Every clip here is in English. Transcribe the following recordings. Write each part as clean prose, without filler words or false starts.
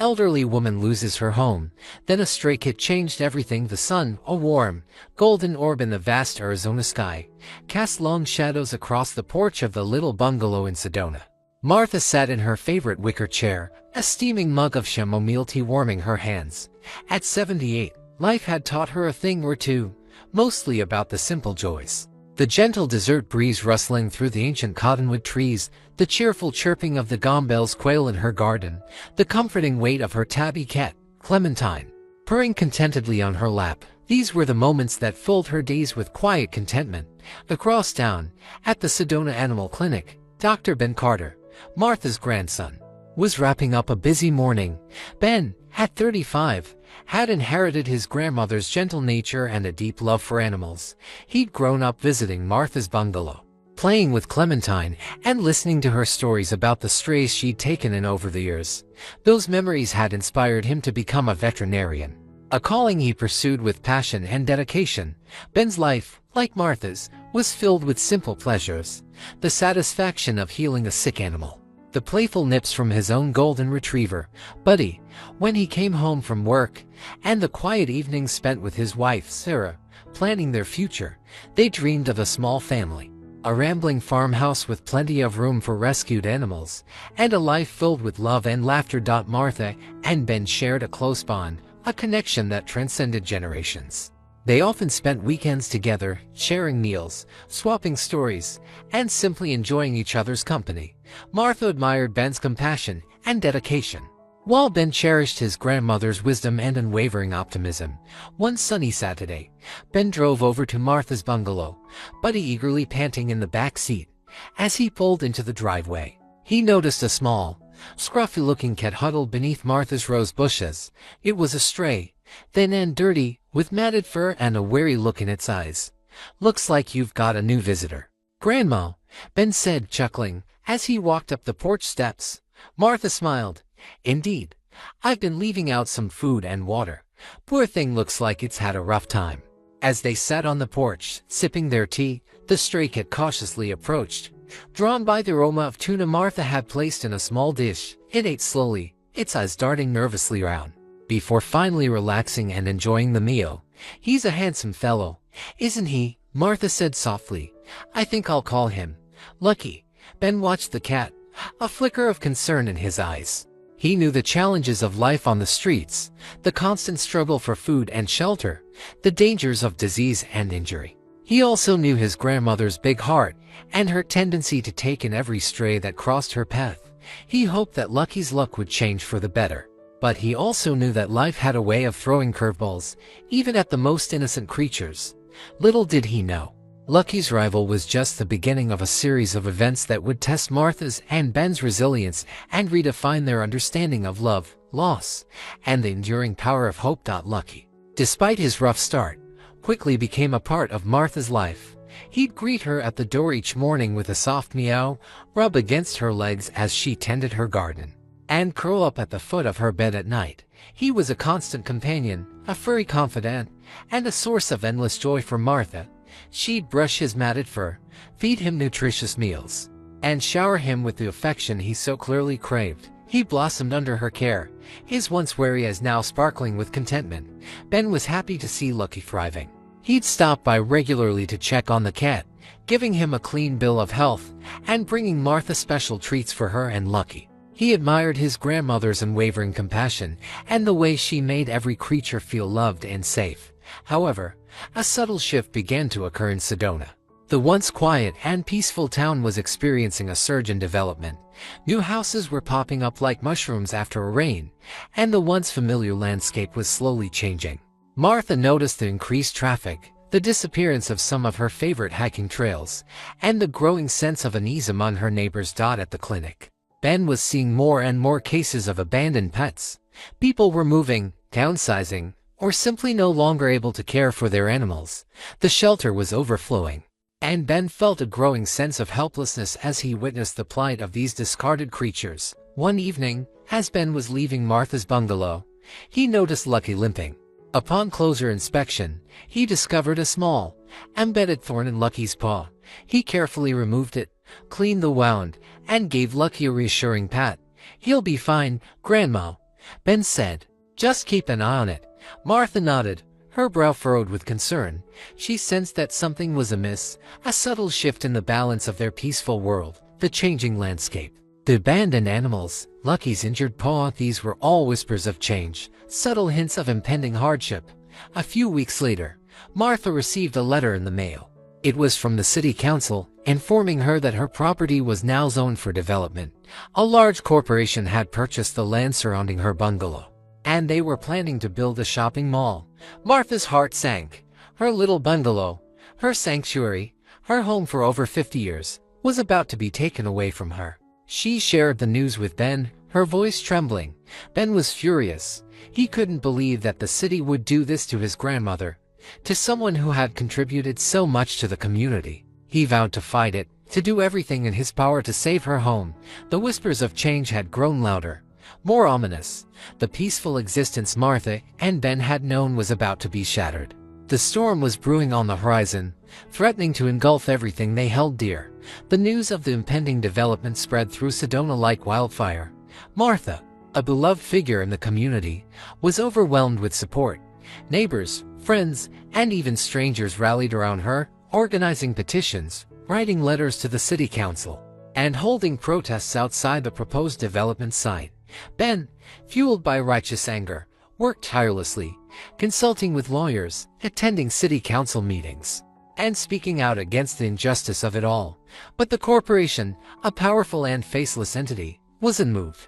elderly woman loses her home. Then a stray cat changed everything. The sun, a warm, golden orb in the vast Arizona sky, cast long shadows across the porch of the little bungalow in Sedona. Martha sat in her favorite wicker chair, a steaming mug of chamomile tea warming her hands. At 78, life had taught her a thing or two, mostly about the simple joys. The gentle desert breeze rustling through the ancient cottonwood trees, the cheerful chirping of the gombell's quail in her garden, the comforting weight of her tabby cat, Clementine, purring contentedly on her lap. These were the moments that filled her days with quiet contentment. Across town, at the Sedona Animal Clinic, Dr. Ben Carter, Martha's grandson, was wrapping up a busy morning. Ben, at 35, had inherited his grandmother's gentle nature and a deep love for animals. He'd grown up visiting Martha's bungalow, playing with Clementine, and listening to her stories about the strays she'd taken in over the years. Those memories had inspired him to become a veterinarian, a calling he pursued with passion and dedication. Ben's life, like Martha's, was filled with simple pleasures: the satisfaction of healing a sick animal, the playful nips from his own golden retriever, Buddy, when he came home from work, and the quiet evenings spent with his wife, Sarah, planning their future. They dreamed of a small family, a rambling farmhouse with plenty of room for rescued animals, and a life filled with love and laughter. Martha and Ben shared a close bond, a connection that transcended generations. They often spent weekends together, sharing meals, swapping stories, and simply enjoying each other's company. Martha admired Ben's compassion and dedication, while Ben cherished his grandmother's wisdom and unwavering optimism. One sunny Saturday, Ben drove over to Martha's bungalow, Buddy eagerly panting in the back seat. As he pulled into the driveway, he noticed a small, scruffy-looking cat huddled beneath Martha's rose bushes. It was a stray, thin and dirty, with matted fur and a wary look in its eyes. "Looks like you've got a new visitor, Grandma," Ben said, chuckling, as he walked up the porch steps. Martha smiled. "Indeed. I've been leaving out some food and water. Poor thing looks like it's had a rough time." As they sat on the porch, sipping their tea, the stray cat cautiously approached. Drawn by the aroma of tuna Martha had placed in a small dish, it ate slowly, its eyes darting nervously around, before finally relaxing and enjoying the meal. "He's a handsome fellow, isn't he?" Martha said softly. "I think I'll call him Lucky." Ben watched the cat, a flicker of concern in his eyes. He knew the challenges of life on the streets, the constant struggle for food and shelter, the dangers of disease and injury. He also knew his grandmother's big heart and her tendency to take in every stray that crossed her path. He hoped that Lucky's luck would change for the better. But he also knew that life had a way of throwing curveballs, even at the most innocent creatures. Little did he know, Lucky's arrival was just the beginning of a series of events that would test Martha's and Ben's resilience and redefine their understanding of love, loss, and the enduring power of hope. Lucky, despite his rough start, quickly became a part of Martha's life. He'd greet her at the door each morning with a soft meow, rub against her legs as she tended her garden, and curl up at the foot of her bed at night. He was a constant companion, a furry confidant, and a source of endless joy for Martha. She'd brush his matted fur, feed him nutritious meals, and shower him with the affection he so clearly craved. He blossomed under her care, his once wary eyes now sparkling with contentment. Ben was happy to see Lucky thriving. He'd stop by regularly to check on the cat, giving him a clean bill of health, and bringing Martha special treats for her and Lucky. He admired his grandmother's unwavering compassion and the way she made every creature feel loved and safe. However, a subtle shift began to occur in Sedona. The once quiet and peaceful town was experiencing a surge in development. New houses were popping up like mushrooms after a rain, and the once familiar landscape was slowly changing. Martha noticed the increased traffic, the disappearance of some of her favorite hiking trails, and the growing sense of unease among her neighbors. At the clinic, Ben was seeing more and more cases of abandoned pets. People were moving, downsizing, or simply no longer able to care for their animals. The shelter was overflowing, and Ben felt a growing sense of helplessness as he witnessed the plight of these discarded creatures. One evening, as Ben was leaving Martha's bungalow, he noticed Lucky limping. Upon closer inspection, he discovered a small, embedded thorn in Lucky's paw. He carefully removed it, cleaned the wound, and gave Lucky a reassuring pat. "He'll be fine, Grandma," Ben said. "Just keep an eye on it." Martha nodded, her brow furrowed with concern. She sensed that something was amiss, a subtle shift in the balance of their peaceful world, the changing landscape. The abandoned animals, Lucky's injured paw, these were all whispers of change, subtle hints of impending hardship. A few weeks later, Martha received a letter in the mail. It was from the city council, informing her that her property was now zoned for development. A large corporation had purchased the land surrounding her bungalow, and they were planning to build a shopping mall. Martha's heart sank. Her little bungalow, her sanctuary, her home for over 50 years, was about to be taken away from her. She shared the news with Ben, her voice trembling. Ben was furious. He couldn't believe that the city would do this to his grandmother, to someone who had contributed so much to the community. He vowed to fight it, to do everything in his power to save her home. The whispers of change had grown louder, more ominous. The peaceful existence Martha and Ben had known was about to be shattered. The storm was brewing on the horizon, threatening to engulf everything they held dear. The news of the impending development spread through Sedona like wildfire. Martha, a beloved figure in the community, was overwhelmed with support. Neighbors, friends, and even strangers rallied around her, organizing petitions, writing letters to the city council, and holding protests outside the proposed development site. Ben, fueled by righteous anger, worked tirelessly, consulting with lawyers, attending city council meetings, and speaking out against the injustice of it all. But the corporation, a powerful and faceless entity, wasn't moved.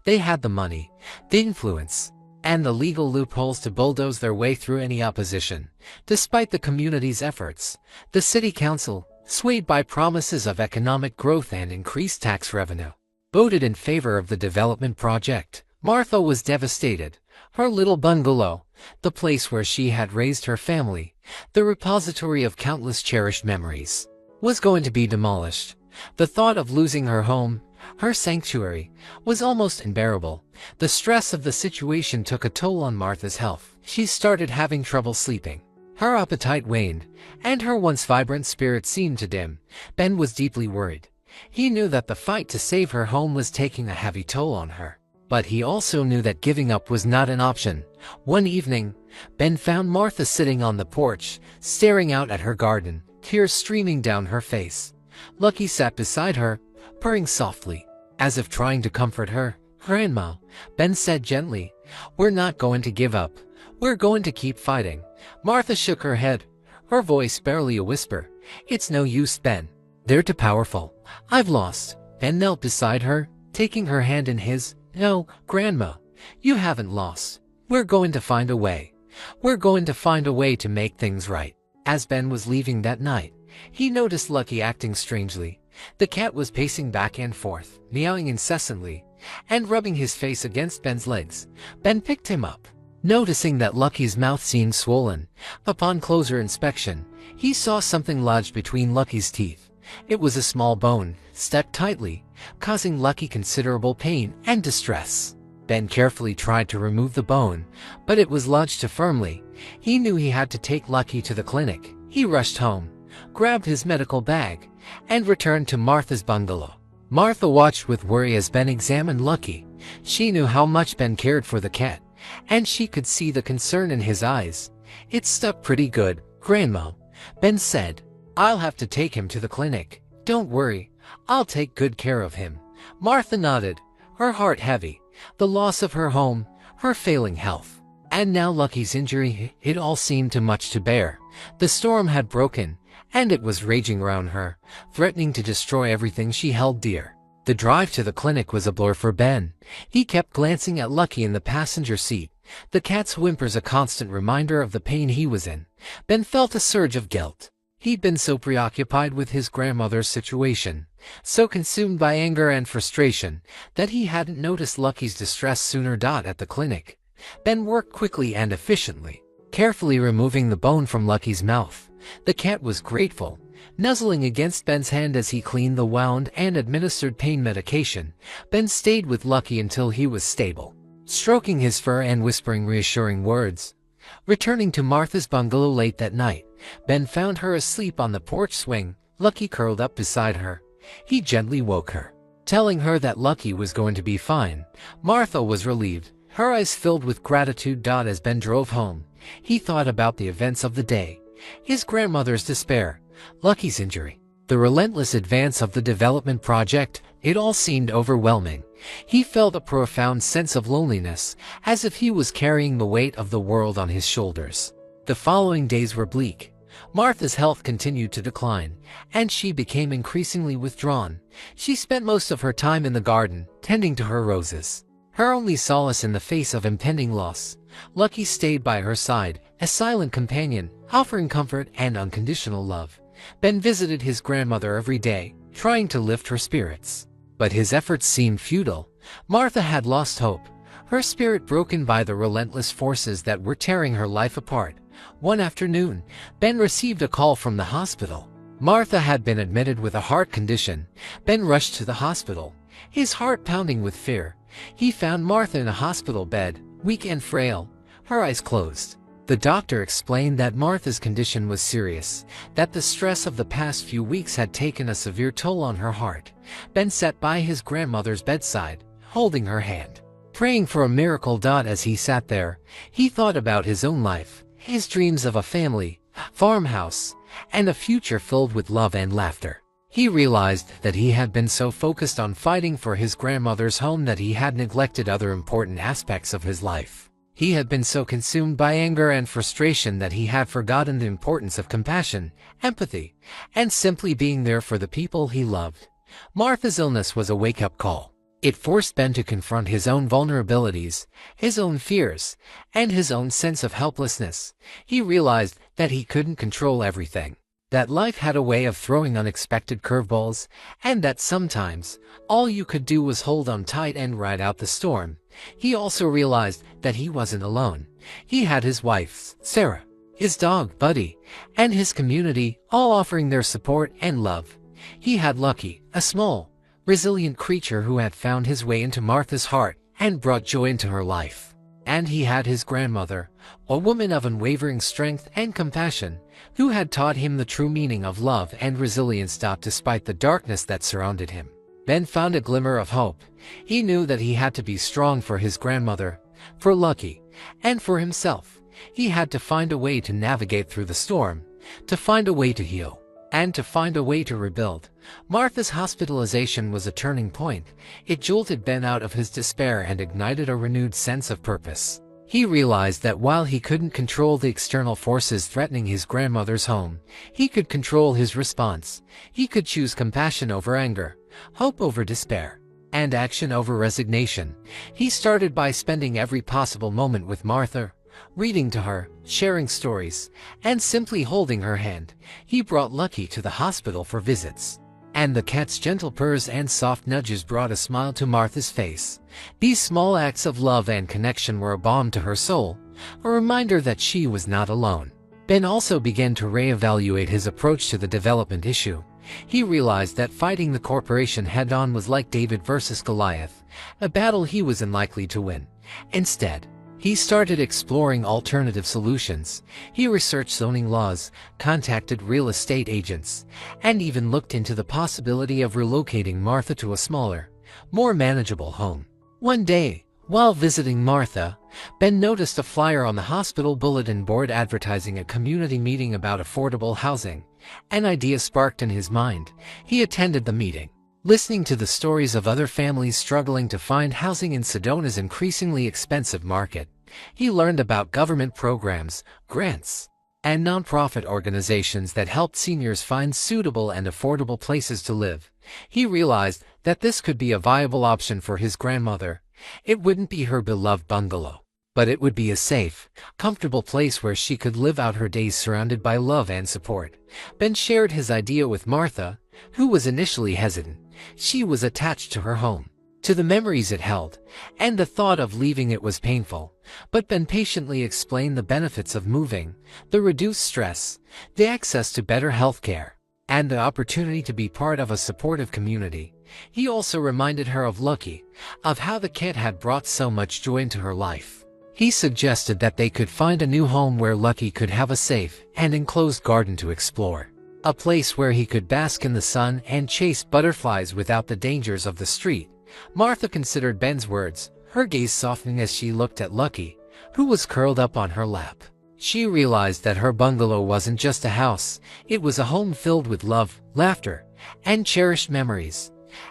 They had the money, the influence, and the legal loopholes to bulldoze their way through any opposition. Despite the community's efforts, the city council, swayed by promises of economic growth and increased tax revenue, voted in favor of the development project. Martha was devastated. Her little bungalow, the place where she had raised her family, the repository of countless cherished memories, was going to be demolished. The thought of losing her home, her sanctuary, was almost unbearable. The stress of the situation took a toll on Martha's health. She started having trouble sleeping. Her appetite waned, and her once vibrant spirit seemed to dim. Ben was deeply worried. He knew that the fight to save her home was taking a heavy toll on her. But he also knew that giving up was not an option. One evening, Ben found Martha sitting on the porch, staring out at her garden, tears streaming down her face. Lucky sat beside her, purring softly, as if trying to comfort her. "Grandma," Ben said gently, "we're not going to give up. We're going to keep fighting." Martha shook her head, her voice barely a whisper. "It's no use, Ben. They're too powerful. I've lost." Ben knelt beside her, taking her hand in his. "No, Grandma, you haven't lost. We're going to find a way. We're going to find a way to make things right." As Ben was leaving that night, he noticed Lucky acting strangely. The cat was pacing back and forth, meowing incessantly, and rubbing his face against Ben's legs. Ben picked him up, noticing that Lucky's mouth seemed swollen. Upon closer inspection, he saw something lodged between Lucky's teeth. It was a small bone, stuck tightly, causing Lucky considerable pain and distress. Ben carefully tried to remove the bone, but it was lodged too firmly. He knew he had to take Lucky to the clinic. He rushed home, grabbed his medical bag, and returned to Martha's bungalow. Martha watched with worry as Ben examined Lucky. She knew how much Ben cared for the cat, and she could see the concern in his eyes. "It's stuck pretty good, Grandma," Ben said. "I'll have to take him to the clinic." "Don't worry, I'll take good care of him." Martha nodded, her heart heavy. The loss of her home, her failing health, and now Lucky's injury, it all seemed too much to bear. The storm had broken, and it was raging around her, threatening to destroy everything she held dear. The drive to the clinic was a blur for Ben. He kept glancing at Lucky in the passenger seat, the cat's whimpers a constant reminder of the pain he was in. Ben felt a surge of guilt. He'd been so preoccupied with his grandmother's situation, so consumed by anger and frustration, that he hadn't noticed Lucky's distress sooner. At the clinic, Ben worked quickly and efficiently, carefully removing the bone from Lucky's mouth. The cat was grateful, nuzzling against Ben's hand as he cleaned the wound and administered pain medication. Ben stayed with Lucky until he was stable, stroking his fur and whispering reassuring words. Returning to Martha's bungalow late that night, Ben found her asleep on the porch swing, Lucky curled up beside her. He gently woke her, telling her that Lucky was going to be fine. Martha was relieved. her eyes filled with gratitude. As Ben drove home, he thought about the events of the day, his grandmother's despair, Lucky's injury, the relentless advance of the development project. It all seemed overwhelming. He felt a profound sense of loneliness, as if he was carrying the weight of the world on his shoulders. The following days were bleak. Martha's health continued to decline, and she became increasingly withdrawn. She spent most of her time in the garden, tending to her roses. Her only solace in the face of impending loss, Lucky stayed by her side, a silent companion, offering comfort and unconditional love. Ben visited his grandmother every day, trying to lift her spirits. But his efforts seemed futile. Martha had lost hope, her spirit broken by the relentless forces that were tearing her life apart. One afternoon, Ben received a call from the hospital. Martha had been admitted with a heart condition. Ben rushed to the hospital, his heart pounding with fear. He found Martha in a hospital bed, weak and frail, her eyes closed. The doctor explained that Martha's condition was serious, that the stress of the past few weeks had taken a severe toll on her heart. Ben sat by his grandmother's bedside, holding her hand, praying for a miracle. As he sat there, he thought about his own life, his dreams of a family, farmhouse, and a future filled with love and laughter. He realized that he had been so focused on fighting for his grandmother's home that he had neglected other important aspects of his life. He had been so consumed by anger and frustration that he had forgotten the importance of compassion, empathy, and simply being there for the people he loved. Martha's illness was a wake-up call. It forced Ben to confront his own vulnerabilities, his own fears, and his own sense of helplessness. He realized that he couldn't control everything, that life had a way of throwing unexpected curveballs, and that sometimes all you could do was hold on tight and ride out the storm. He also realized that he wasn't alone. He had his wife, Sarah, his dog, Buddy, and his community, all offering their support and love. He had Lucky, a small, resilient creature who had found his way into Martha's heart and brought joy into her life. And he had his grandmother, a woman of unwavering strength and compassion, who had taught him the true meaning of love and resilience. Despite the darkness that surrounded him, Ben found a glimmer of hope. He knew that he had to be strong for his grandmother, for Lucky, and for himself. He had to find a way to navigate through the storm, to find a way to heal, and to find a way to rebuild. Martha's hospitalization was a turning point. It jolted Ben out of his despair and ignited a renewed sense of purpose. He realized that while he couldn't control the external forces threatening his grandmother's home, he could control his response. He could choose compassion over anger, hope over despair, and action over resignation. He started by spending every possible moment with Martha, reading to her, sharing stories, and simply holding her hand. He brought Lucky to the hospital for visits, and the cat's gentle purrs and soft nudges brought a smile to Martha's face. These small acts of love and connection were a balm to her soul, a reminder that she was not alone. Ben also began to reevaluate his approach to the development issue. He realized that fighting the corporation head-on was like David versus Goliath, a battle he was unlikely to win. Instead, he started exploring alternative solutions. He researched zoning laws, contacted real estate agents, and even looked into the possibility of relocating Martha to a smaller, more manageable home. One day, while visiting Martha, Ben noticed a flyer on the hospital bulletin board advertising a community meeting about affordable housing. An idea sparked in his mind. He attended the meeting, listening to the stories of other families struggling to find housing in Sedona's increasingly expensive market. He learned about government programs, grants, and nonprofit organizations that helped seniors find suitable and affordable places to live. He realized that this could be a viable option for his grandmother. It wouldn't be her beloved bungalow, but it would be a safe, comfortable place where she could live out her days surrounded by love and support. Ben shared his idea with Martha, who was initially hesitant. She was attached to her home, to the memories it held, and the thought of leaving it was painful. But Ben patiently explained the benefits of moving, the reduced stress, the access to better health care, and the opportunity to be part of a supportive community. He also reminded her of Lucky, of how the cat had brought so much joy into her life. He suggested that they could find a new home where Lucky could have a safe and enclosed garden to explore, a place where he could bask in the sun and chase butterflies without the dangers of the street. Martha considered Ben's words, her gaze softening as she looked at Lucky, who was curled up on her lap. She realized that her bungalow wasn't just a house, it was a home filled with love, laughter, and cherished memories.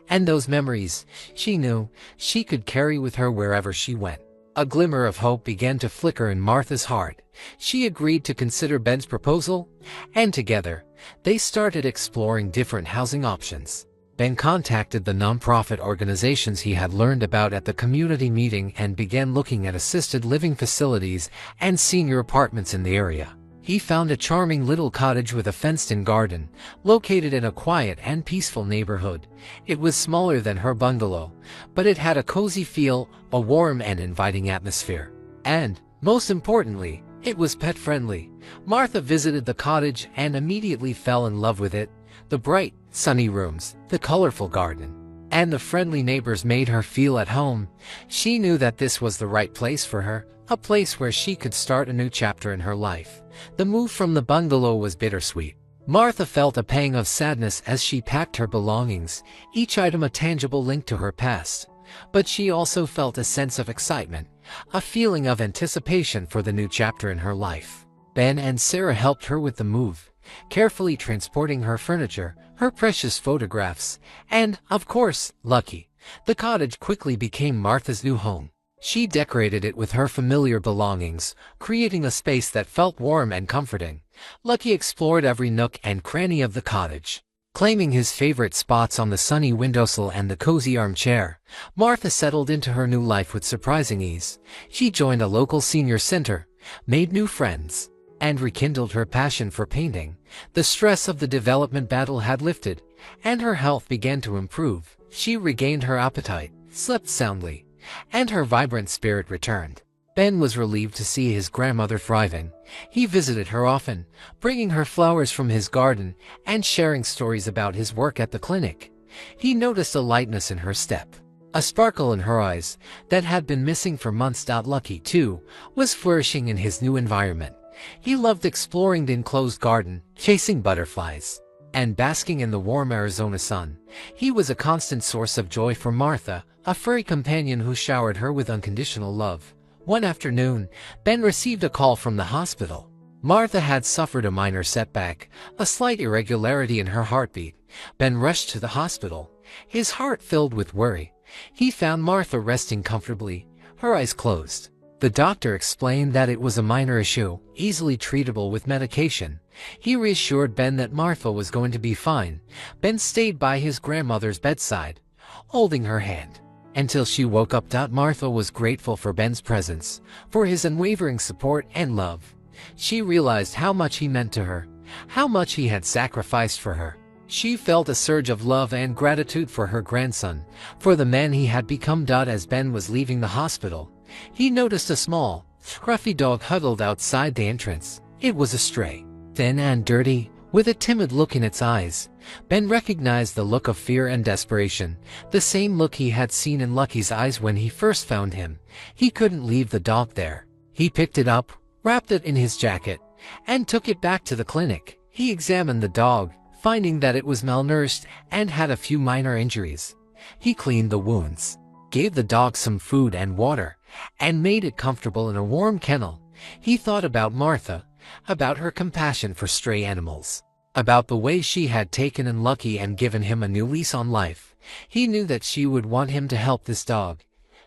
And those memories, she knew, she could carry with her wherever she went. A glimmer of hope began to flicker in Martha's heart. She agreed to consider Ben's proposal, and together, they started exploring different housing options. Ben contacted the nonprofit organizations he had learned about at the community meeting and began looking at assisted living facilities and senior apartments in the area. He found a charming little cottage with a fenced-in garden, located in a quiet and peaceful neighborhood. It was smaller than her bungalow, but it had a cozy feel, a warm and inviting atmosphere. And, most importantly, it was pet-friendly. Martha visited the cottage and immediately fell in love with it. The bright, sunny rooms, the colorful garden, and the friendly neighbors made her feel at home. She knew that this was the right place for her, a place where she could start a new chapter in her life. The move from the bungalow was bittersweet. Martha felt a pang of sadness as she packed her belongings, each item a tangible link to her past. But she also felt a sense of excitement, a feeling of anticipation for the new chapter in her life. Ben and Sarah helped her with the move, carefully transporting her furniture, her precious photographs, and, of course, Lucky. The cottage quickly became Martha's new home. She decorated it with her familiar belongings, creating a space that felt warm and comforting. Lucky explored every nook and cranny of the cottage, claiming his favorite spots on the sunny windowsill and the cozy armchair. Martha settled into her new life with surprising ease. She joined a local senior center, made new friends, and rekindled her passion for painting. The stress of the development battle had lifted, and her health began to improve. She regained her appetite, slept soundly, and her vibrant spirit returned. Ben was relieved to see his grandmother thriving. He visited her often, bringing her flowers from his garden and sharing stories about his work at the clinic. He noticed a lightness in her step, a sparkle in her eyes that had been missing for months. Lucky, too, was flourishing in his new environment. He loved exploring the enclosed garden, chasing butterflies, and basking in the warm Arizona sun. He was a constant source of joy for Martha, a furry companion who showered her with unconditional love. One afternoon, Ben received a call from the hospital. Martha had suffered a minor setback, a slight irregularity in her heartbeat. Ben rushed to the hospital, his heart filled with worry. He found Martha resting comfortably, her eyes closed. The doctor explained that it was a minor issue, easily treatable with medication. He reassured Ben that Martha was going to be fine. Ben stayed by his grandmother's bedside, holding her hand, until she woke up. Martha was grateful for Ben's presence, for his unwavering support and love. She realized how much he meant to her, how much he had sacrificed for her. She felt a surge of love and gratitude for her grandson, for the man he had become. As Ben was leaving the hospital, he noticed a small, scruffy dog huddled outside the entrance. It was a stray, thin and dirty, with a timid look in its eyes. Ben recognized the look of fear and desperation, the same look he had seen in Lucky's eyes when he first found him. He couldn't leave the dog there. He picked it up, wrapped it in his jacket, and took it back to the clinic. He examined the dog, finding that it was malnourished and had a few minor injuries. He cleaned the wounds, gave the dog some food and water, and made it comfortable in a warm kennel. He thought about Martha, about her compassion for stray animals, about the way she had taken in Lucky and given him a new lease on life. He knew that she would want him to help this dog,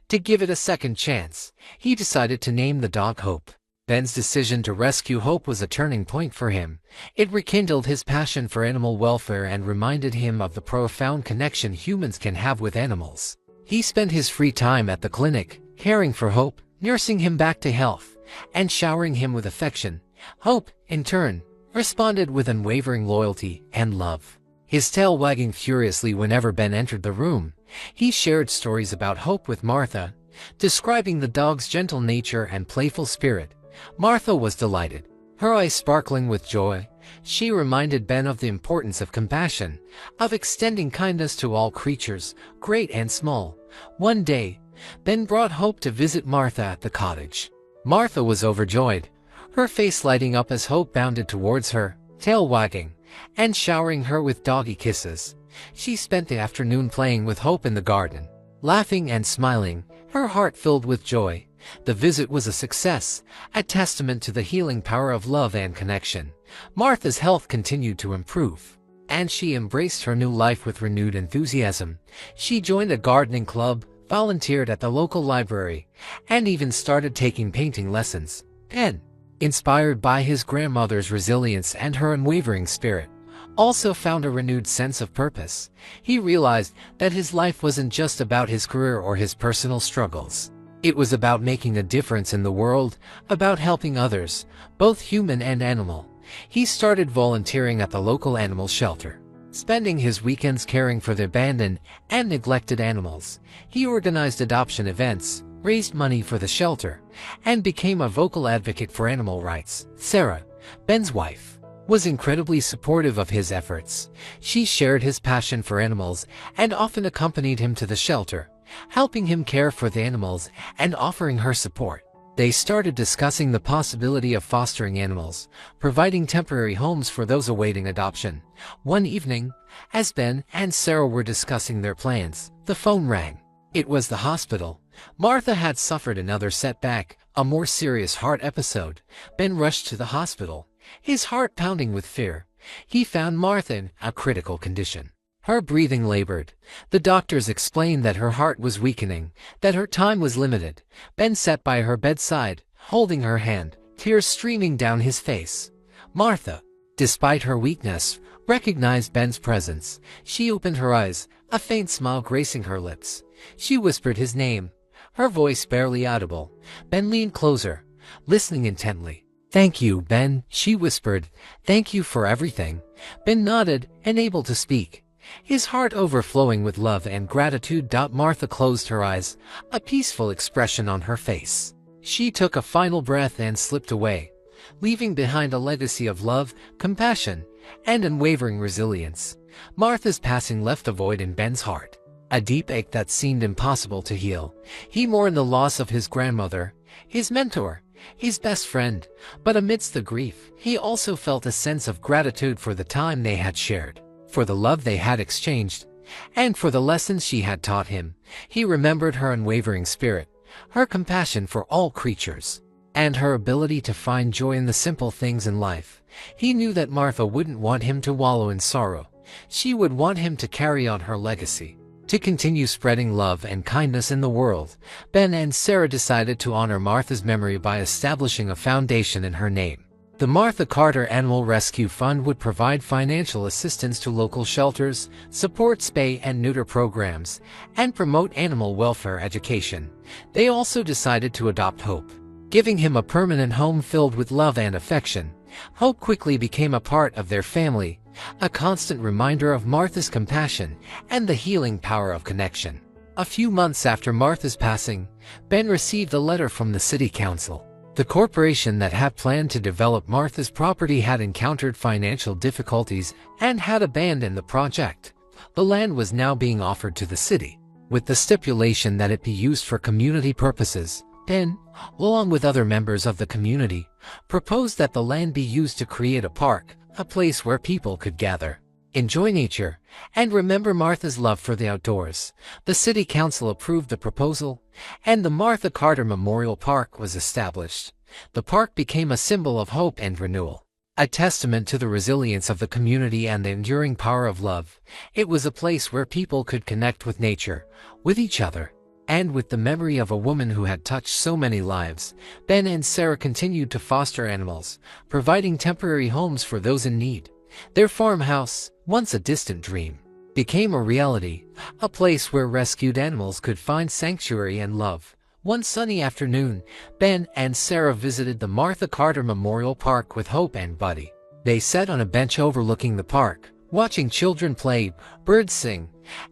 to give it a second chance. He decided to name the dog Hope. Ben's decision to rescue Hope was a turning point for him. It rekindled his passion for animal welfare and reminded him of the profound connection humans can have with animals. He spent his free time at the clinic, caring for Hope, nursing him back to health, and showering him with affection. Hope, in turn, responded with unwavering loyalty and love, his tail wagging furiously whenever Ben entered the room. He shared stories about Hope with Martha, describing the dog's gentle nature and playful spirit. Martha was delighted, her eyes sparkling with joy. She reminded Ben of the importance of compassion, of extending kindness to all creatures, great and small. One day, Ben brought Hope to visit Martha at the cottage. Martha was overjoyed, her face lighting up as Hope bounded towards her, tail wagging, and showering her with doggy kisses. She spent the afternoon playing with Hope in the garden, laughing and smiling, her heart filled with joy. The visit was a success, a testament to the healing power of love and connection. Martha's health continued to improve, and she embraced her new life with renewed enthusiasm. She joined a gardening club, volunteered at the local library, and even started taking painting lessons. Ben, inspired by his grandmother's resilience and her unwavering spirit, also found a renewed sense of purpose. He realized that his life wasn't just about his career or his personal struggles. It was about making a difference in the world, about helping others, both human and animal. He started volunteering at the local animal shelter, spending his weekends caring for the abandoned and neglected animals. He organized adoption events, raised money for the shelter, and became a vocal advocate for animal rights. Sarah, Ben's wife, was incredibly supportive of his efforts. She shared his passion for animals and often accompanied him to the shelter, helping him care for the animals and offering her support. They started discussing the possibility of fostering animals, providing temporary homes for those awaiting adoption. One evening, as Ben and Sarah were discussing their plans, the phone rang. It was the hospital. Martha had suffered another setback, a more serious heart episode. Ben rushed to the hospital, his heart pounding with fear. He found Martha in a critical condition. Her breathing labored. The doctors explained that her heart was weakening, that her time was limited. Ben sat by her bedside, holding her hand, tears streaming down his face. Martha, despite her weakness, recognized Ben's presence. She opened her eyes, a faint smile gracing her lips. She whispered his name, her voice barely audible. Ben leaned closer, listening intently. "Thank you, Ben," she whispered. "Thank you for everything." Ben nodded, unable to speak, his heart overflowing with love and gratitude. Martha closed her eyes, a peaceful expression on her face. She took a final breath and slipped away, leaving behind a legacy of love, compassion, and unwavering resilience. Martha's passing left a void in Ben's heart, a deep ache that seemed impossible to heal. He mourned the loss of his grandmother, his mentor, his best friend, but amidst the grief, he also felt a sense of gratitude for the time they had shared, for the love they had exchanged, and for the lessons she had taught him. He remembered her unwavering spirit, her compassion for all creatures, and her ability to find joy in the simple things in life. He knew that Martha wouldn't want him to wallow in sorrow. She would want him to carry on her legacy, to continue spreading love and kindness in the world. Ben and Sarah decided to honor Martha's memory by establishing a foundation in her name. The Martha Carter Animal Rescue Fund would provide financial assistance to local shelters, support spay and neuter programs, and promote animal welfare education. They also decided to adopt Hope, giving him a permanent home filled with love and affection. Hope quickly became a part of their family, a constant reminder of Martha's compassion and the healing power of connection. A few months after Martha's passing, Ben received a letter from the city council. The corporation that had planned to develop Martha's property had encountered financial difficulties and had abandoned the project. The land was now being offered to the city, with the stipulation that it be used for community purposes. Ben, along with other members of the community, proposed that the land be used to create a park, a place where people could gather, enjoy nature, and remember Martha's love for the outdoors. The city council approved the proposal, and the Martha Carter Memorial Park was established. The park became a symbol of hope and renewal, a testament to the resilience of the community and the enduring power of love. It was a place where people could connect with nature, with each other, and with the memory of a woman who had touched so many lives. Ben and Sarah continued to foster animals, providing temporary homes for those in need. Their farmhouse, once a distant dream, became a reality, a place where rescued animals could find sanctuary and love. One sunny afternoon, Ben and Sarah visited the Martha Carter Memorial Park with Hope and Buddy. They sat on a bench overlooking the park, watching children play, birds sing,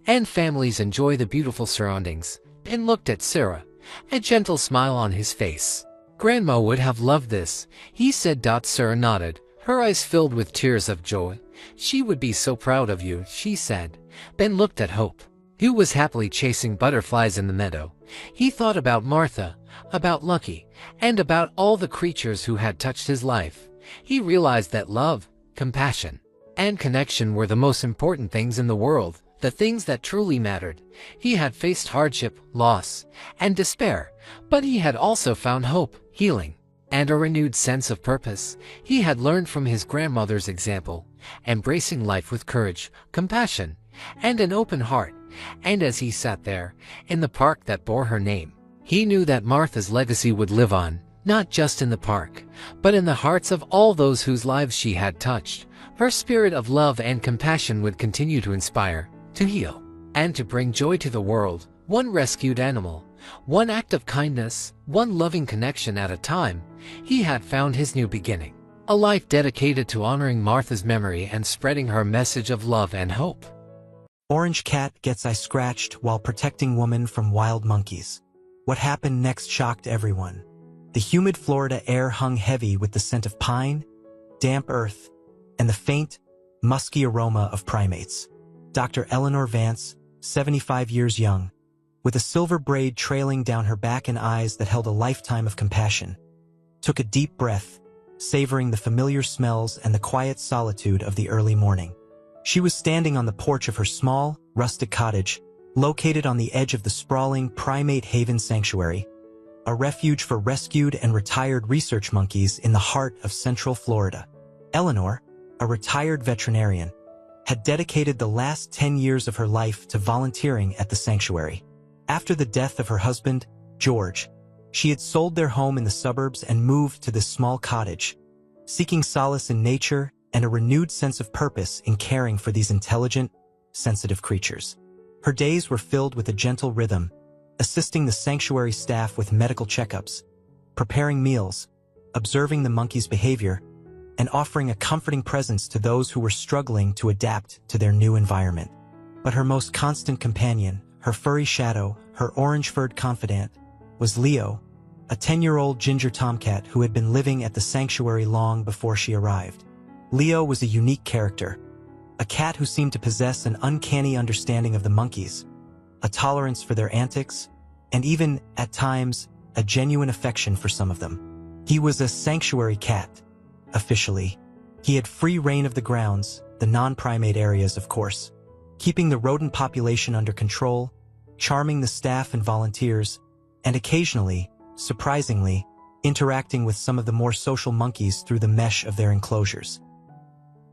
and families enjoy the beautiful surroundings. Ben looked at Sarah, a gentle smile on his face. "Grandma would have loved this," he said. Sarah nodded, her eyes filled with tears of joy. "She would be so proud of you," she said. Ben looked at Hope, who was happily chasing butterflies in the meadow. He thought about Martha, about Lucky, and about all the creatures who had touched his life. He realized that love, compassion, and connection were the most important things in the world. the things that truly mattered. He had faced hardship, loss, and despair, but he had also found hope, healing, and a renewed sense of purpose. He had learned from his grandmother's example, embracing life with courage, compassion, and an open heart. And as he sat there, in the park that bore her name, he knew that Martha's legacy would live on, not just in the park, but in the hearts of all those whose lives she had touched. Her spirit of love and compassion would continue to inspire, to heal, and to bring joy to the world, one rescued animal, one act of kindness, one loving connection at a time. He had found his new beginning, a life dedicated to honoring Martha's memory and spreading her message of love and hope. Orange cat gets eye scratched while protecting woman from wild monkeys. What happened next shocked everyone. The humid Florida air hung heavy with the scent of pine, damp earth, and the faint, musky aroma of primates. Dr. Eleanor Vance, 75 years young, with a silver braid trailing down her back and eyes that held a lifetime of compassion, took a deep breath, savoring the familiar smells and the quiet solitude of the early morning. She was standing on the porch of her small, rustic cottage, located on the edge of the sprawling Primate Haven Sanctuary, a refuge for rescued and retired research monkeys in the heart of Central Florida. Eleanor, a retired veterinarian, had dedicated the last 10 years of her life to volunteering at the sanctuary. After the death of her husband, George, she had sold their home in the suburbs and moved to this small cottage, seeking solace in nature and a renewed sense of purpose in caring for these intelligent, sensitive creatures. Her days were filled with a gentle rhythm, assisting the sanctuary staff with medical checkups, preparing meals, observing the monkeys' behavior, and offering a comforting presence to those who were struggling to adapt to their new environment. But her most constant companion, her furry shadow, her orange-furred confidant, was Leo, a 10-year-old ginger tomcat who had been living at the sanctuary long before she arrived. Leo was a unique character, a cat who seemed to possess an uncanny understanding of the monkeys, a tolerance for their antics, and even, at times, a genuine affection for some of them. He was a sanctuary cat. Officially, he had free reign of the grounds, the non-primate areas, of course, keeping the rodent population under control, charming the staff and volunteers, and occasionally, surprisingly, interacting with some of the more social monkeys through the mesh of their enclosures.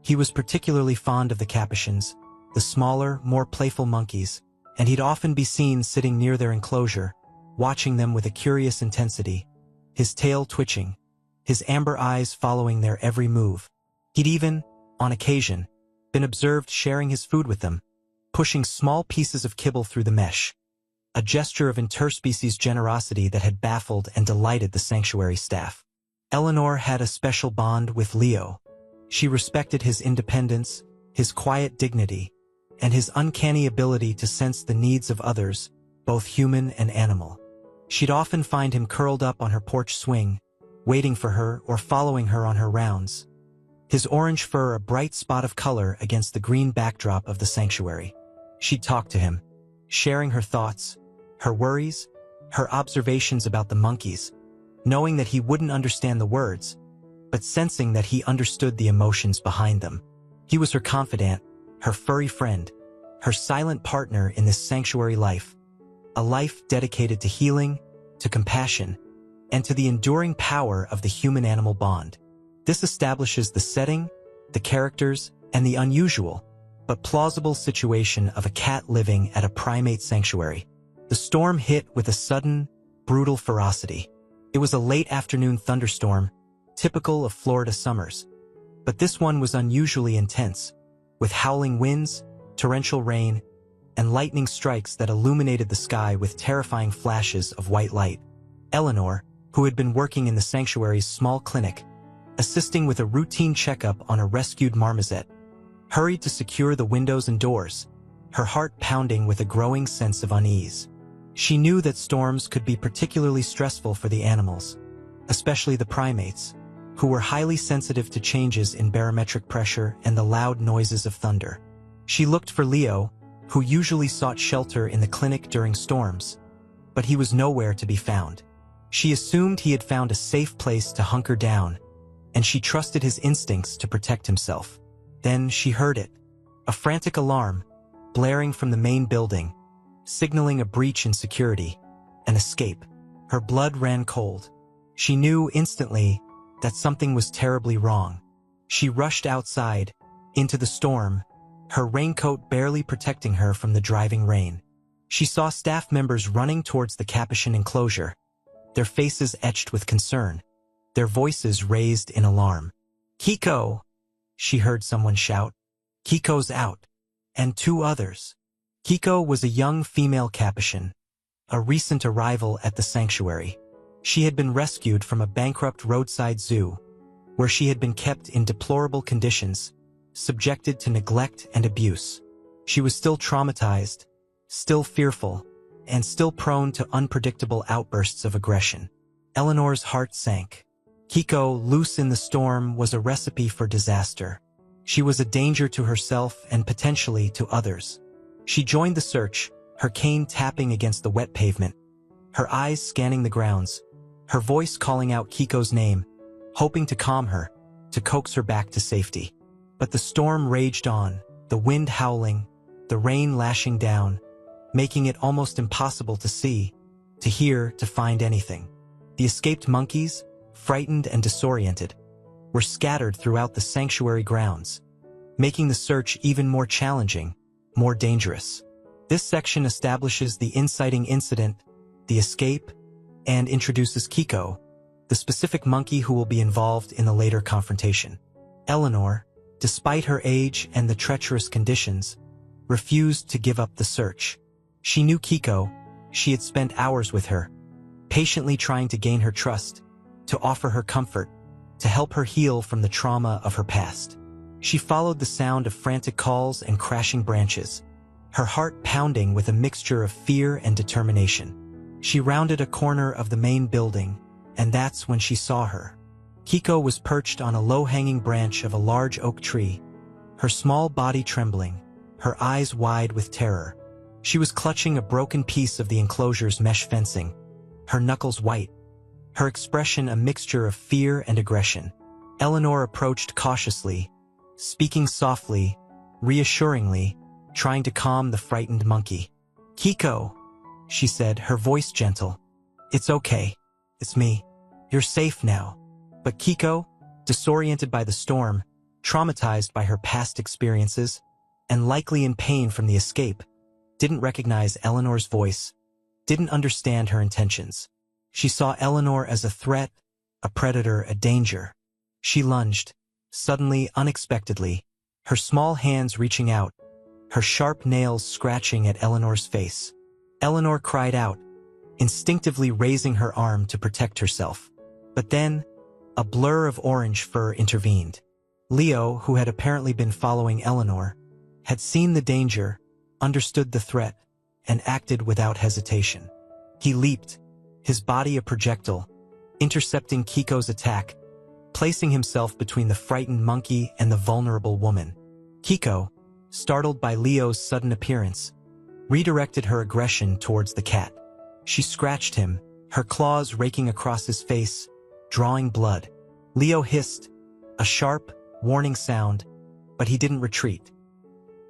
He was particularly fond of the capuchins, the smaller, more playful monkeys, and he'd often be seen sitting near their enclosure, watching them with a curious intensity, his tail twitching, his amber eyes following their every move. He'd even, on occasion, been observed sharing his food with them, pushing small pieces of kibble through the mesh, a gesture of interspecies generosity that had baffled and delighted the sanctuary staff. Eleanor had a special bond with Leo. She respected his independence, his quiet dignity, and his uncanny ability to sense the needs of others, both human and animal. She'd often find him curled up on her porch swing, waiting for her or following her on her rounds, his orange fur a bright spot of color against the green backdrop of the sanctuary. She'd talk to him, sharing her thoughts, her worries, her observations about the monkeys, knowing that he wouldn't understand the words, but sensing that he understood the emotions behind them. He was her confidant, her furry friend, her silent partner in this sanctuary life, a life dedicated to healing, to compassion, and to the enduring power of the human-animal bond. This establishes the setting, the characters, and the unusual, but plausible situation of a cat living at a primate sanctuary. The storm hit with a sudden, brutal ferocity. It was a late afternoon thunderstorm, typical of Florida summers. But this one was unusually intense, with howling winds, torrential rain, and lightning strikes that illuminated the sky with terrifying flashes of white light. Eleanor, who had been working in the sanctuary's small clinic, assisting with a routine checkup on a rescued marmoset, hurried to secure the windows and doors, her heart pounding with a growing sense of unease. She knew that storms could be particularly stressful for the animals, especially the primates, who were highly sensitive to changes in barometric pressure and the loud noises of thunder. She looked for Leo, who usually sought shelter in the clinic during storms, but he was nowhere to be found. She assumed he had found a safe place to hunker down, and she trusted his instincts to protect himself. Then she heard it, a frantic alarm, blaring from the main building, signaling a breach in security, an escape. Her blood ran cold. She knew instantly that something was terribly wrong. She rushed outside, into the storm, her raincoat barely protecting her from the driving rain. She saw staff members running towards the Capuchin enclosure, their faces etched with concern, their voices raised in alarm. "Kiko!" she heard someone shout. "Kiko's out." And two others. Kiko was a young female Capuchin, a recent arrival at the sanctuary. She had been rescued from a bankrupt roadside zoo, where she had been kept in deplorable conditions, subjected to neglect and abuse. She was still traumatized, still fearful, and still prone to unpredictable outbursts of aggression. Eleanor's heart sank. Kiko, loose in the storm, was a recipe for disaster. She was a danger to herself and potentially to others. She joined the search, her cane tapping against the wet pavement, her eyes scanning the grounds, her voice calling out Kiko's name, hoping to calm her, to coax her back to safety. But the storm raged on, the wind howling, the rain lashing down, making it almost impossible to see, to hear, to find anything. The escaped monkeys, frightened and disoriented, were scattered throughout the sanctuary grounds, making the search even more challenging, more dangerous. This section establishes the inciting incident, the escape, and introduces Kiko, the specific monkey who will be involved in the later confrontation. Eleanor, despite her age and the treacherous conditions, refused to give up the search. She knew Kiko, she had spent hours with her, patiently trying to gain her trust, to offer her comfort, to help her heal from the trauma of her past. She followed the sound of frantic calls and crashing branches, her heart pounding with a mixture of fear and determination. She rounded a corner of the main building, and that's when she saw her. Kiko was perched on a low-hanging branch of a large oak tree, her small body trembling, her eyes wide with terror. She was clutching a broken piece of the enclosure's mesh fencing, her knuckles white, her expression a mixture of fear and aggression. Eleanor approached cautiously, speaking softly, reassuringly, trying to calm the frightened monkey. "Kiko," she said, her voice gentle. "It's okay. It's me. You're safe now." But Kiko, disoriented by the storm, traumatized by her past experiences, and likely in pain from the escape, didn't recognize Eleanor's voice, didn't understand her intentions. She saw Eleanor as a threat, a predator, a danger. She lunged, suddenly, unexpectedly, her small hands reaching out, her sharp nails scratching at Eleanor's face. Eleanor cried out, instinctively raising her arm to protect herself. But then, a blur of orange fur intervened. Leo, who had apparently been following Eleanor, had seen the danger, understood the threat, and acted without hesitation. He leaped, his body a projectile, intercepting Kiko's attack, placing himself between the frightened monkey and the vulnerable woman. Kiko, startled by Leo's sudden appearance, redirected her aggression towards the cat. She scratched him, her claws raking across his face, drawing blood. Leo hissed, a sharp, warning sound, but he didn't retreat.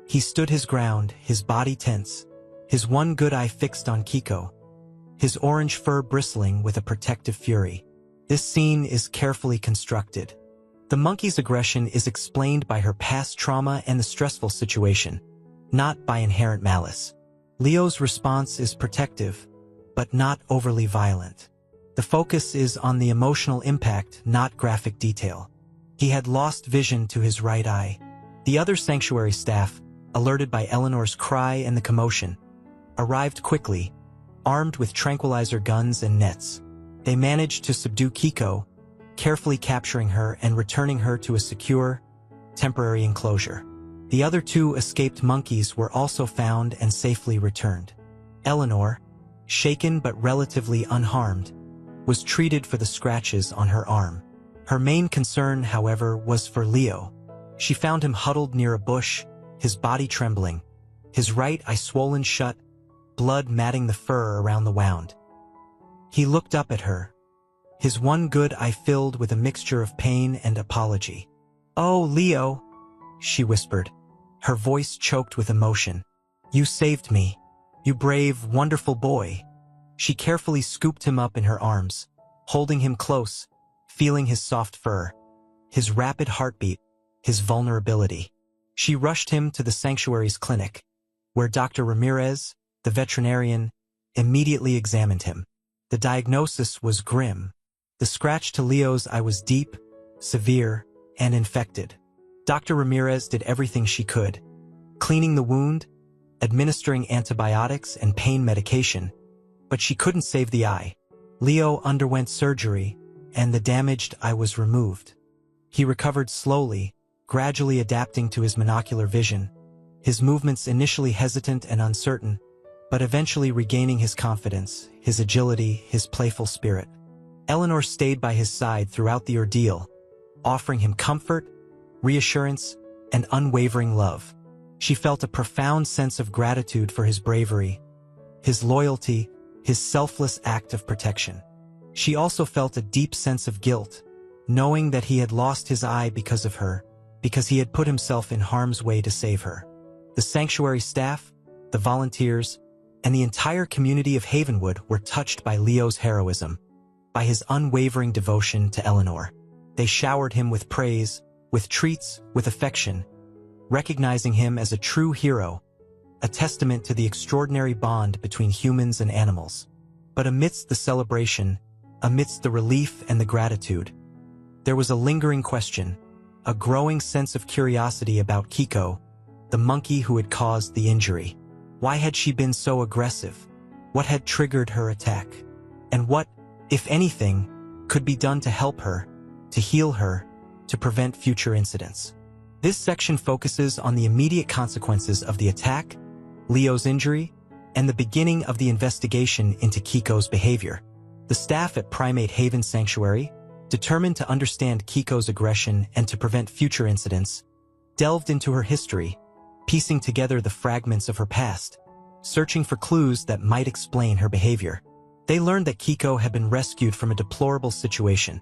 He stood his ground, his body tense, his one good eye fixed on Kiko, his orange fur bristling with a protective fury. This scene is carefully constructed. The monkey's aggression is explained by her past trauma and the stressful situation, not by inherent malice. Leo's response is protective, but not overly violent. The focus is on the emotional impact, not graphic detail. He had lost vision to his right eye. The other sanctuary staff, alerted by Eleanor's cry and the commotion, arrived quickly, armed with tranquilizer guns and nets. They managed to subdue Kiko, carefully capturing her and returning her to a secure, temporary enclosure. The other two escaped monkeys were also found and safely returned. Eleanor, shaken but relatively unharmed, was treated for the scratches on her arm. Her main concern, however, was for Leo. She found him huddled near a bush, his body trembling, his right eye swollen shut, blood matting the fur around the wound. He looked up at her, his one good eye filled with a mixture of pain and apology. "Oh, Leo," she whispered, her voice choked with emotion. "You saved me. You brave, wonderful boy." She carefully scooped him up in her arms, holding him close, feeling his soft fur, his rapid heartbeat, his vulnerability. She rushed him to the sanctuary's clinic, where Dr. Ramirez, the veterinarian, immediately examined him. The diagnosis was grim. The scratch to Leo's eye was deep, severe, and infected. Dr. Ramirez did everything she could, cleaning the wound, administering antibiotics and pain medication, but she couldn't save the eye. Leo underwent surgery, and the damaged eye was removed. He recovered slowly, gradually adapting to his monocular vision, his movements initially hesitant and uncertain, but eventually regaining his confidence, his agility, his playful spirit. Eleanor stayed by his side throughout the ordeal, offering him comfort, reassurance, and unwavering love. She felt a profound sense of gratitude for his bravery, his loyalty, his selfless act of protection. She also felt a deep sense of guilt, knowing that he had lost his eye because of her, because he had put himself in harm's way to save her. The sanctuary staff, the volunteers, and the entire community of Havenwood were touched by Leo's heroism, by his unwavering devotion to Eleanor. They showered him with praise, with treats, with affection, recognizing him as a true hero, a testament to the extraordinary bond between humans and animals. But amidst the celebration, amidst the relief and the gratitude, there was a lingering question, a growing sense of curiosity about Kiko, the monkey who had caused the injury. Why had she been so aggressive? What had triggered her attack? And what, if anything, could be done to help her, to heal her, to prevent future incidents? This section focuses on the immediate consequences of the attack, Leo's injury, and the beginning of the investigation into Kiko's behavior. The staff at Primate Haven Sanctuary, determined to understand Kiko's aggression and to prevent future incidents, delved into her history, piecing together the fragments of her past, searching for clues that might explain her behavior. They learned that Kiko had been rescued from a deplorable situation,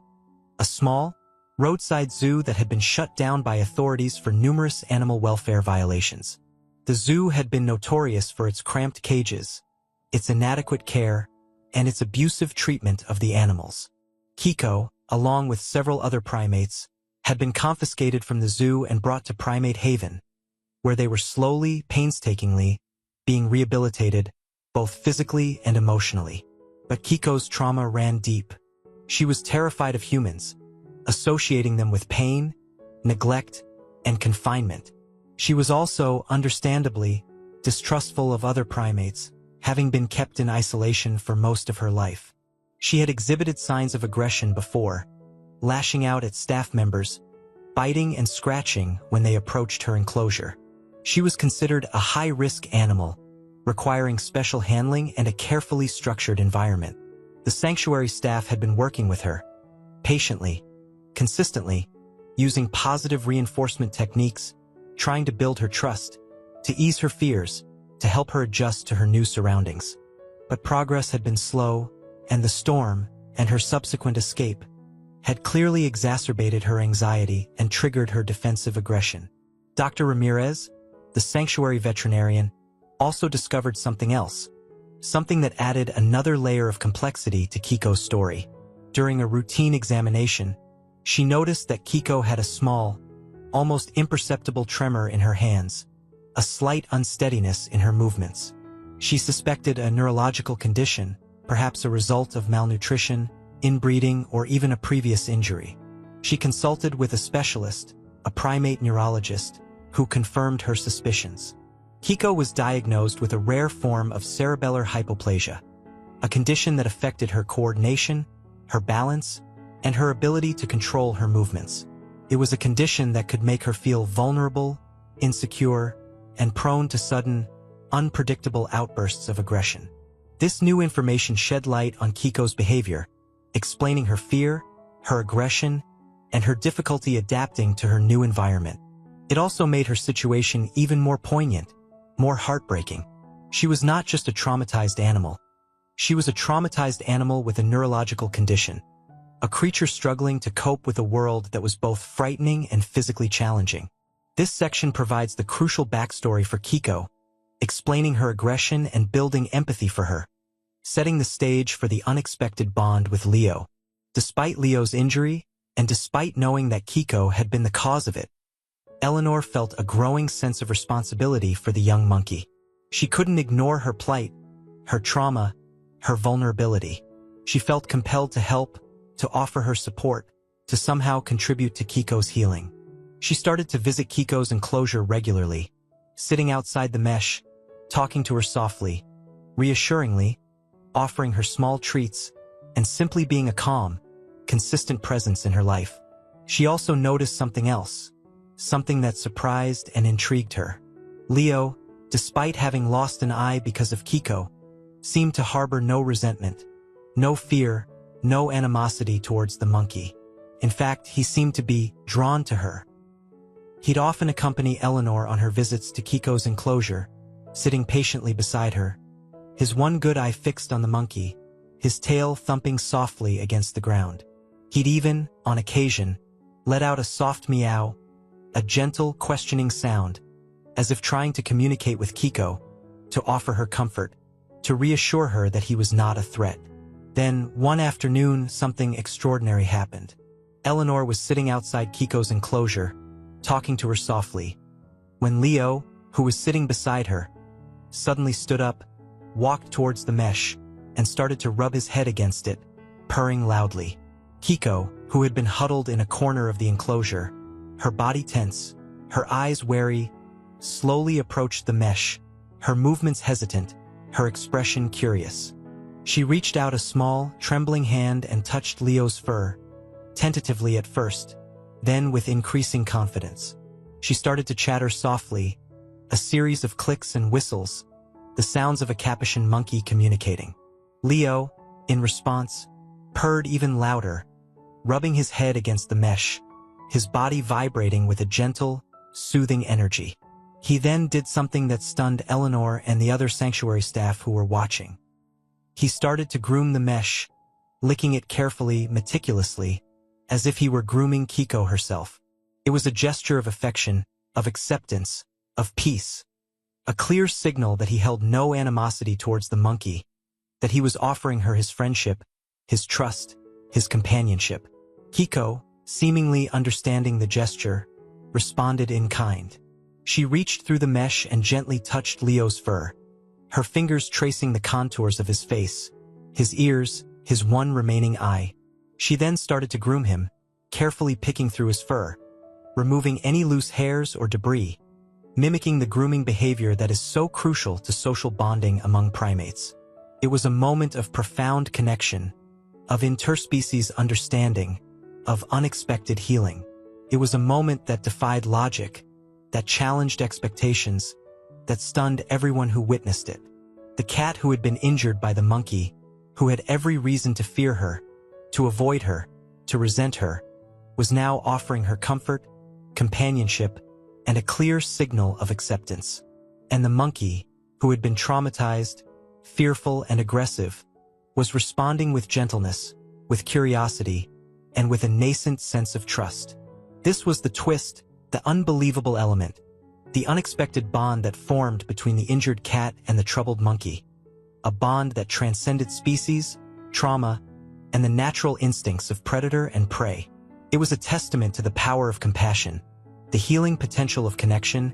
a small, roadside zoo that had been shut down by authorities for numerous animal welfare violations. The zoo had been notorious for its cramped cages, its inadequate care, and its abusive treatment of the animals. Kiko, along with several other primates, had been confiscated from the zoo and brought to Primate Haven, where they were slowly, painstakingly, being rehabilitated, both physically and emotionally. But Kiko's trauma ran deep. She was terrified of humans, associating them with pain, neglect, and confinement. She was also, understandably, distrustful of other primates, having been kept in isolation for most of her life. She had exhibited signs of aggression before, lashing out at staff members, biting and scratching when they approached her enclosure. She was considered a high-risk animal, requiring special handling and a carefully structured environment. The sanctuary staff had been working with her, patiently, consistently, using positive reinforcement techniques, trying to build her trust, to ease her fears, to help her adjust to her new surroundings. But progress had been slow, and the storm, and her subsequent escape, had clearly exacerbated her anxiety and triggered her defensive aggression. Dr. Ramirez, the sanctuary veterinarian, also discovered something else, something that added another layer of complexity to Kiko's story. During a routine examination, she noticed that Kiko had a small, almost imperceptible tremor in her hands, a slight unsteadiness in her movements. She suspected a neurological condition, perhaps a result of malnutrition, inbreeding, or even a previous injury. She consulted with a specialist, a primate neurologist, who confirmed her suspicions. Kiko was diagnosed with a rare form of cerebellar hypoplasia, a condition that affected her coordination, her balance, and her ability to control her movements. It was a condition that could make her feel vulnerable, insecure, and prone to sudden, unpredictable outbursts of aggression. This new information shed light on Kiko's behavior, explaining her fear, her aggression, and her difficulty adapting to her new environment. It also made her situation even more poignant, more heartbreaking. She was not just a traumatized animal. She was a traumatized animal with a neurological condition, a creature struggling to cope with a world that was both frightening and physically challenging. This section provides the crucial backstory for Kiko, explaining her aggression and building empathy for her, setting the stage for the unexpected bond with Leo. Despite Leo's injury, and despite knowing that Kiko had been the cause of it, Eleanor felt a growing sense of responsibility for the young monkey. She couldn't ignore her plight, her trauma, her vulnerability. She felt compelled to help, to offer her support, to somehow contribute to Kiko's healing. She started to visit Kiko's enclosure regularly, sitting outside the mesh, talking to her softly, reassuringly, offering her small treats, and simply being a calm, consistent presence in her life. She also noticed something else, something that surprised and intrigued her. Leo, despite having lost an eye because of Kiko, seemed to harbor no resentment, no fear, no animosity towards the monkey. In fact, he seemed to be drawn to her. He'd often accompany Eleanor on her visits to Kiko's enclosure, sitting patiently beside her, his one good eye fixed on the monkey, his tail thumping softly against the ground. He'd even, on occasion, let out a soft meow, a gentle, questioning sound, as if trying to communicate with Kiko, to offer her comfort, to reassure her that he was not a threat. Then, one afternoon, something extraordinary happened. Eleanor was sitting outside Kiko's enclosure, talking to her softly, when Leo, who was sitting beside her, suddenly stood up, walked towards the mesh, and started to rub his head against it, purring loudly. Kiko, who had been huddled in a corner of the enclosure, her body tense, her eyes wary, slowly approached the mesh, her movements hesitant, her expression curious. She reached out a small, trembling hand and touched Leo's fur, tentatively at first, then with increasing confidence. She started to chatter softly, a series of clicks and whistles, the sounds of a Capuchin monkey communicating. Leo, in response, purred even louder, rubbing his head against the mesh, his body vibrating with a gentle, soothing energy. He then did something that stunned Eleanor and the other sanctuary staff who were watching. He started to groom the mesh, licking it carefully, meticulously, as if he were grooming Kiko herself. It was a gesture of affection, of acceptance, of peace, a clear signal that he held no animosity towards the monkey, that he was offering her his friendship, his trust, his companionship. Kiko, seemingly understanding the gesture, responded in kind. She reached through the mesh and gently touched Leo's fur, her fingers tracing the contours of his face, his ears, his one remaining eye. She then started to groom him, carefully picking through his fur, removing any loose hairs or debris, mimicking the grooming behavior that is so crucial to social bonding among primates. It was a moment of profound connection, of interspecies understanding, of unexpected healing. It was a moment that defied logic, that challenged expectations, that stunned everyone who witnessed it. The cat who had been injured by the monkey, who had every reason to fear her, to avoid her, to resent her, was now offering her comfort, companionship, and a clear signal of acceptance. And the monkey, who had been traumatized, fearful, and aggressive, was responding with gentleness, with curiosity, and with a nascent sense of trust. This was the twist, the unbelievable element, the unexpected bond that formed between the injured cat and the troubled monkey, a bond that transcended species, trauma, and the natural instincts of predator and prey. It was a testament to the power of compassion, the healing potential of connection,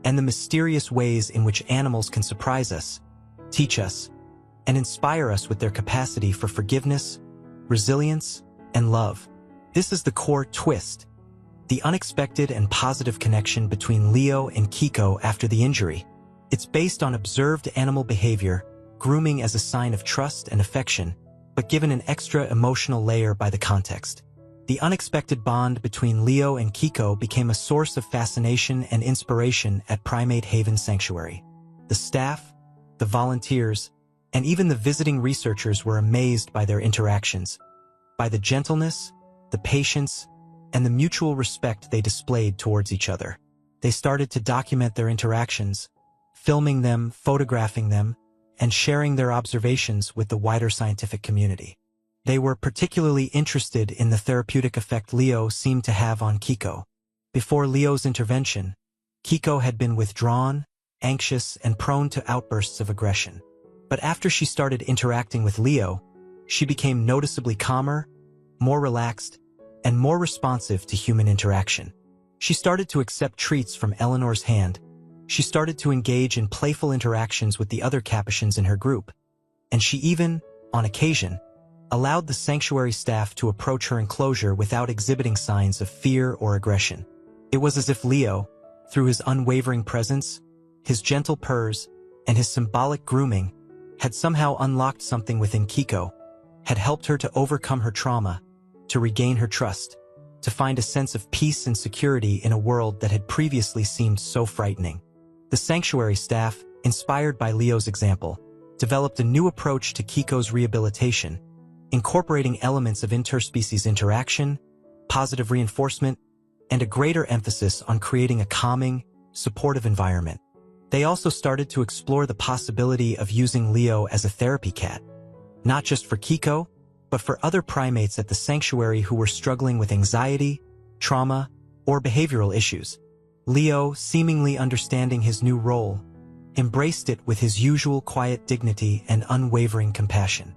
and the mysterious ways in which animals can surprise us, teach us, and inspire us with their capacity for forgiveness, resilience, and love. This is the core twist, the unexpected and positive connection between Leo and Kiko after the injury. It's based on observed animal behavior, grooming as a sign of trust and affection, but given an extra emotional layer by the context. The unexpected bond between Leo and Kiko became a source of fascination and inspiration at Primate Haven Sanctuary. The staff, the volunteers, and even the visiting researchers were amazed by their interactions, by the gentleness, the patience, and the mutual respect they displayed towards each other. They started to document their interactions, filming them, photographing them, and sharing their observations with the wider scientific community. They were particularly interested in the therapeutic effect Leo seemed to have on Kiko. Before Leo's intervention, Kiko had been withdrawn, anxious, and prone to outbursts of aggression. But after she started interacting with Leo, she became noticeably calmer, more relaxed, and more responsive to human interaction. She started to accept treats from Eleanor's hand. She started to engage in playful interactions with the other Capuchins in her group. And she even, on occasion, allowed the sanctuary staff to approach her enclosure without exhibiting signs of fear or aggression. It was as if Leo, through his unwavering presence, his gentle purrs, and his symbolic grooming, had somehow unlocked something within Kiko, had helped her to overcome her trauma, to regain her trust, to find a sense of peace and security in a world that had previously seemed so frightening. The sanctuary staff, inspired by Leo's example, developed a new approach to Kiko's rehabilitation, incorporating elements of interspecies interaction, positive reinforcement, and a greater emphasis on creating a calming, supportive environment. They also started to explore the possibility of using Leo as a therapy cat, not just for Kiko, but for other primates at the sanctuary who were struggling with anxiety, trauma, or behavioral issues. Leo, seemingly understanding his new role, embraced it with his usual quiet dignity and unwavering compassion.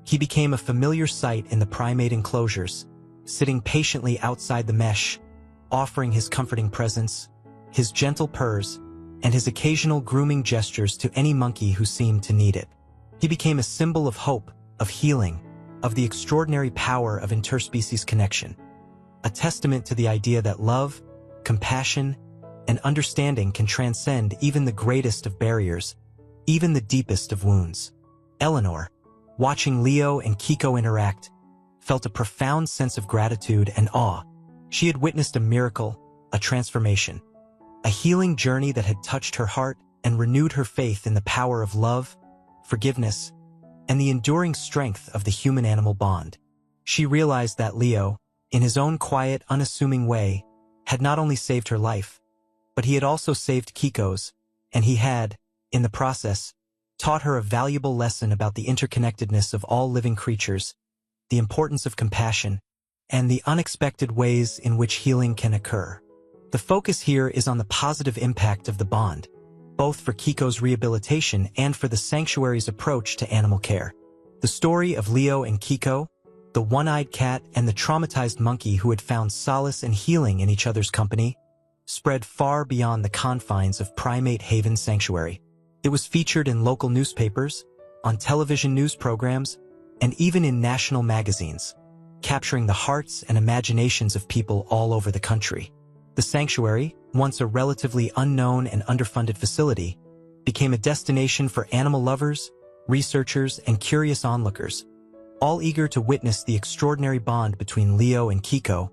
He became a familiar sight in the primate enclosures, sitting patiently outside the mesh, offering his comforting presence, his gentle purrs, and his occasional grooming gestures to any monkey who seemed to need it. He became a symbol of hope, of healing, of the extraordinary power of interspecies connection, a testament to the idea that love, compassion, and understanding can transcend even the greatest of barriers, even the deepest of wounds. Eleanor, watching Leo and Kiko interact, felt a profound sense of gratitude and awe. She had witnessed a miracle, a transformation, a healing journey that had touched her heart and renewed her faith in the power of love, forgiveness, and the enduring strength of the human-animal bond. She realized that Leo, in his own quiet, unassuming way, had not only saved her life, but he had also saved Kiko's, and he had, in the process, taught her a valuable lesson about the interconnectedness of all living creatures, the importance of compassion, and the unexpected ways in which healing can occur. The focus here is on the positive impact of the bond, both for Kiko's rehabilitation and for the sanctuary's approach to animal care. The story of Leo and Kiko, the one-eyed cat and the traumatized monkey who had found solace and healing in each other's company, spread far beyond the confines of Primate Haven Sanctuary. It was featured in local newspapers, on television news programs, and even in national magazines, capturing the hearts and imaginations of people all over the country. The sanctuary, once a relatively unknown and underfunded facility, became a destination for animal lovers, researchers, and curious onlookers, all eager to witness the extraordinary bond between Leo and Kiko,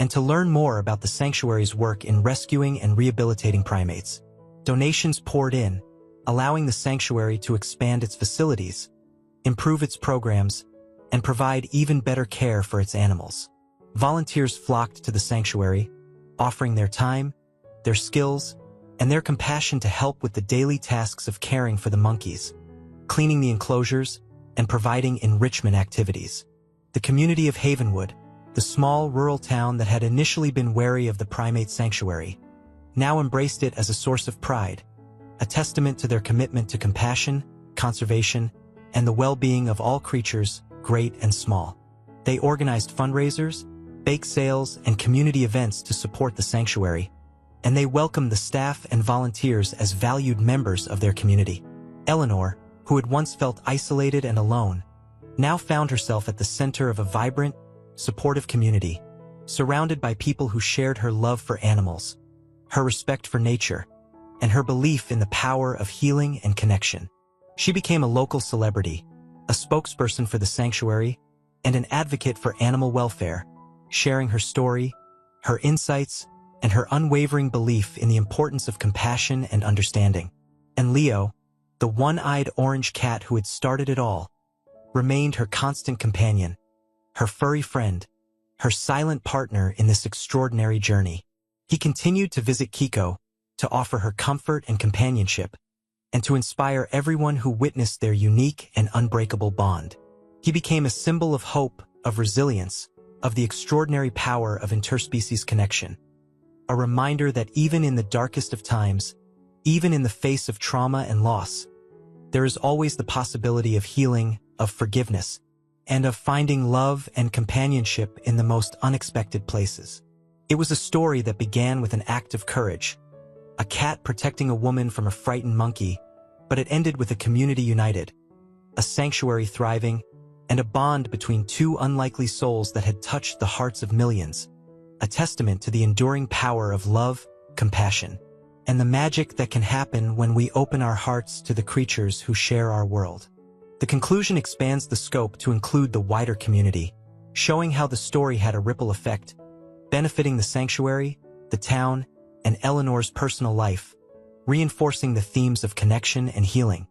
and to learn more about the sanctuary's work in rescuing and rehabilitating primates. Donations poured in, allowing the sanctuary to expand its facilities, improve its programs, and provide even better care for its animals. Volunteers flocked to the sanctuary, offering their time, their skills, and their compassion to help with the daily tasks of caring for the monkeys, cleaning the enclosures, and providing enrichment activities. The community of Havenwood, the small rural town that had initially been wary of the primate sanctuary, now embraced it as a source of pride, a testament to their commitment to compassion, conservation, and the well-being of all creatures, great and small. They organized fundraisers, bake sales, and community events to support the sanctuary, and they welcomed the staff and volunteers as valued members of their community. Eleanor, who had once felt isolated and alone, now found herself at the center of a vibrant, supportive community, surrounded by people who shared her love for animals, her respect for nature, and her belief in the power of healing and connection. She became a local celebrity, a spokesperson for the sanctuary, and an advocate for animal welfare, sharing her story, her insights, and her unwavering belief in the importance of compassion and understanding. And Leo, the one-eyed orange cat who had started it all, remained her constant companion, her furry friend, her silent partner in this extraordinary journey. He continued to visit Kiko, to offer her comfort and companionship, and to inspire everyone who witnessed their unique and unbreakable bond. He became a symbol of hope, of resilience, of the extraordinary power of interspecies connection, a reminder that even in the darkest of times, Even in the face of trauma and loss, there is always the possibility of healing, of forgiveness, and of finding love and companionship in the most unexpected places. It was a story that began with an act of courage, a cat protecting a woman from a frightened monkey, but it ended with a community united, a sanctuary thriving, and a bond between two unlikely souls that had touched the hearts of millions, a testament to the enduring power of love, compassion, and the magic that can happen when we open our hearts to the creatures who share our world. The conclusion expands the scope to include the wider community, showing how the story had a ripple effect, benefiting the sanctuary, the town, and Eleanor's personal life, reinforcing the themes of connection and healing.